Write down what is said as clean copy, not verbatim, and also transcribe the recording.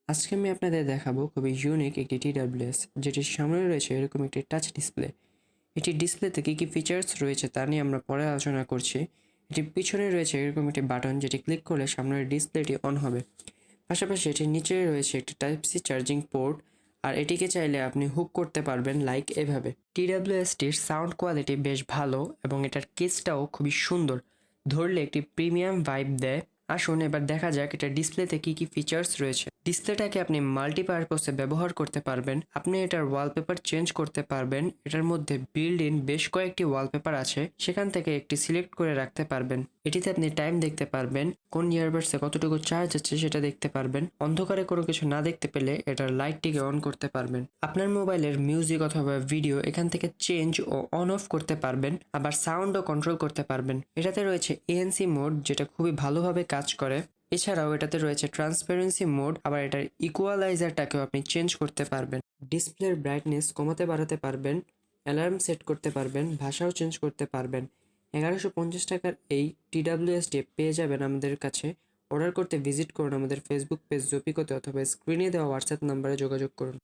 আজকে আমি আপনাদের দেখাবো খুবই ইউনিক একটি TWS, যেটির সামনে রয়েছে এরকম একটি টাচ ডিসপ্লে। এটি ডিসপ্লেতে কী কী ফিচার্স রয়েছে তা নিয়ে আমরা পরে আলোচনা করছি। এটির পিছনে রয়েছে এরকম একটি বাটন, যেটি ক্লিক করলে সামনের ডিসপ্লেটি অন হবে। পাশাপাশি এটির নিচে রয়েছে একটি টাইপ সি চার্জিং পোর্ট, আর এটিকে চাইলে আপনি হুক করতে পারবেন লাইক এভাবে। TWSটির সাউন্ড কোয়ালিটি বেশ ভালো এবং এটার কেসটাও খুবই সুন্দর, ধরলে একটি প্রিমিয়াম ভাইব দেয়। আসুন এবার দেখা যাক এটা ডিসপ্লেতে কি কি ফিচার্স রয়েছে। ডিসপ্লেটাকে আপনি মাল্টিপারপাসে ব্যবহার করতে পারবেন। আপনি এটার ওয়ালপেপার চেঞ্জ করতে পারবেন। এটার মধ্যে বিল্ড ইন বেশ কয়েকটি ওয়ালপেপার আছে, সেখান থেকে একটি সিলেক্ট করে রাখতে পারবেন। এটিতে আপনি টাইম দেখতে পারবেন, কোন ইয়ারবাডসে কতটুকু চার্জ আছে সেটা দেখতে পারবেন। অন্ধকারে কোনো কিছু না দেখতে পেলে এটার লাইটটিকে অন করতে পারবেন। আপনার মোবাইলের মিউজিক অথবা ভিডিও এখান থেকে চেঞ্জ ও অন অফ করতে পারবেন, আবার সাউন্ডও কন্ট্রোল করতে পারবেন। এটাতে রয়েছে ANC মোড, যেটা খুবই ভালোভাবে কাজ করে। এছাড়াও এটাতে রয়েছে ট্রান্সপারেন্সি মোড, আবার এটার ইকুয়ালাইজারটাকেও আপনি চেঞ্জ করতে পারবেন। ডিসপ্লের ব্রাইটনেস কমাতে বাড়াতে পারবেন, অ্যালার্ম সেট করতে পারবেন, ভাষাও চেঞ্জ করতে পারবেন। 1150 টাকার এই TWSটি পেয়ে যাবেন আমাদের কাছে। অর্ডার করতে ভিজিট করুন আমাদের ফেসবুক পেজ জপিকোতে, অথবা স্ক্রিনে দেওয়া হোয়াটসঅ্যাপ নাম্বারে যোগাযোগ করুন।